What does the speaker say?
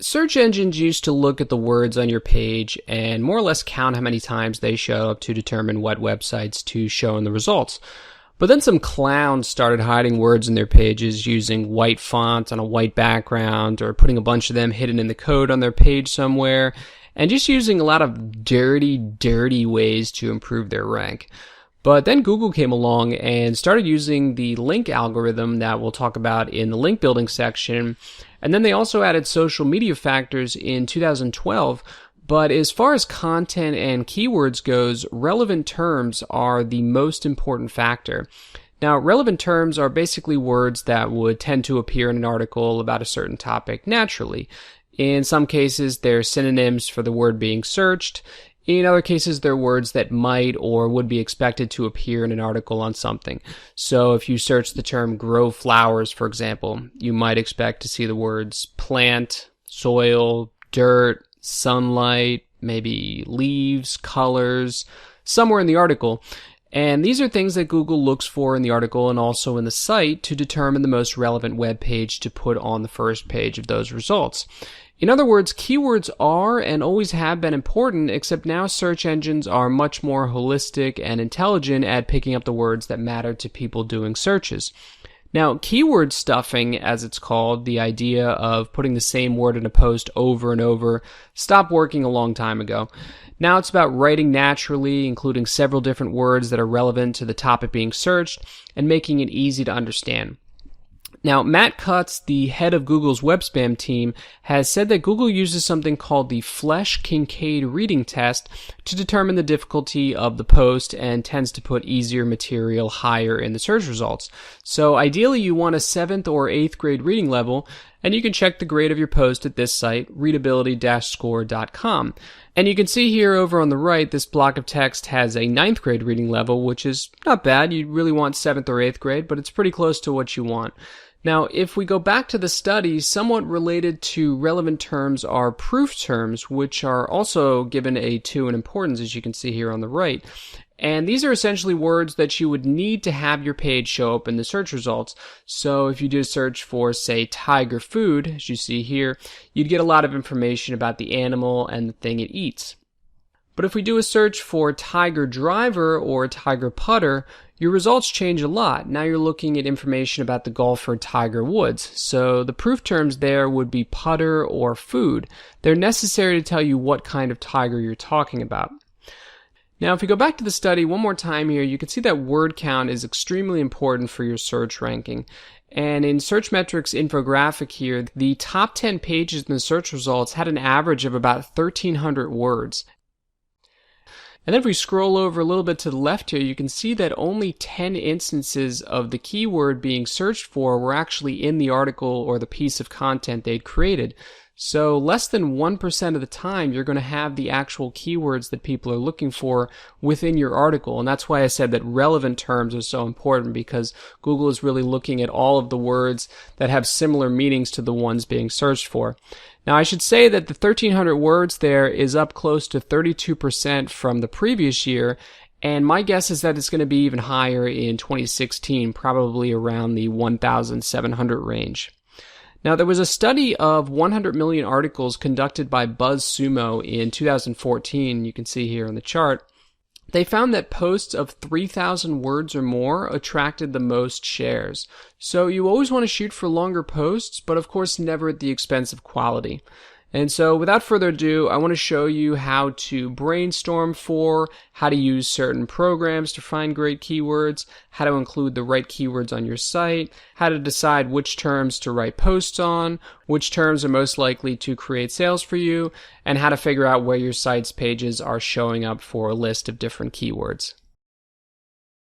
Search engines used to look at the words on your page and more or less count how many times they show up to determine what websites to show in the results. But then some clowns started hiding words in their pages using white font on a white background, or putting a bunch of them hidden in the code on their page somewhere, and just using a lot of dirty ways to improve their rank. But then Google came along and started using the link algorithm that we'll talk about in the link building section. And then they also added social media factors in 2012. But as far as content and keywords goes, relevant terms are the most important factor. Now, relevant terms are basically words that would tend to appear in an article about a certain topic naturally. In some cases, they're synonyms for the word being searched. In other cases, they're words that might or would be expected to appear in an article on something. So if you search the term grow flowers, for example, you might expect to see the words plant, soil, dirt, sunlight, maybe leaves, colors, somewhere in the article. And these are things that Google looks for in the article and also in the site to determine the most relevant web page to put on the first page of those results. In other words, keywords are and always have been important, except now search engines are much more holistic and intelligent at picking up the words that matter to people doing searches. Now, keyword stuffing, as it's called, the idea of putting the same word in a post over and over, stopped working a long time ago. Now it's about writing naturally, including several different words that are relevant to the topic being searched, and making it easy to understand. Now, Matt Cutts, the head of Google's web spam team, has said that Google uses something called the Flesch-Kincaid reading test to determine the difficulty of the post and tends to put easier material higher in the search results. So ideally, you want a 7th or 8th grade reading level, and you can check the grade of your post at this site, readability-score.com. And you can see here over on the right, this block of text has a 9th grade reading level, which is not bad. You really want 7th or 8th grade, but it's pretty close to what you want. Now, if we go back to the study, somewhat related to relevant terms are proof terms, which are also given a 2 in importance, as you can see here on the right. And these are essentially words that you would need to have your page show up in the search results. So if you do a search for, say, tiger food, as you see here, you'd get a lot of information about the animal and the thing it eats. But if we do a search for tiger driver or tiger putter, your results change a lot. Now you're looking at information about the golfer Tiger Woods. So the proof terms there would be putter or food. They're necessary to tell you what kind of tiger you're talking about. Now, if we go back to the study one more time here, you can see that word count is extremely important for your search ranking. And in Searchmetrics infographic here, the top 10 pages in the search results had an average of about 1,300 words. And then if we scroll over a little bit to the left here, you can see that only 10 instances of the keyword being searched for were actually in the article or the piece of content they'd created. So less than 1% of the time, you're going to have the actual keywords that people are looking for within your article. And that's why I said that relevant terms are so important, because Google is really looking at all of the words that have similar meanings to the ones being searched for. Now, I should say that the 1,300 words there is up close to 32% from the previous year. And my guess is that it's going to be even higher in 2016, probably around the 1,700 range. Now, there was a study of 100 million articles conducted by BuzzSumo in 2014. You can see here on the chart. They found that posts of 3,000 words or more attracted the most shares. So you always want to shoot for longer posts, but of course never at the expense of quality. And so without further ado, I want to show you how to brainstorm for, how to use certain programs to find great keywords, how to include the right keywords on your site, how to decide which terms to write posts on, which terms are most likely to create sales for you, and how to figure out where your site's pages are showing up for a list of different keywords.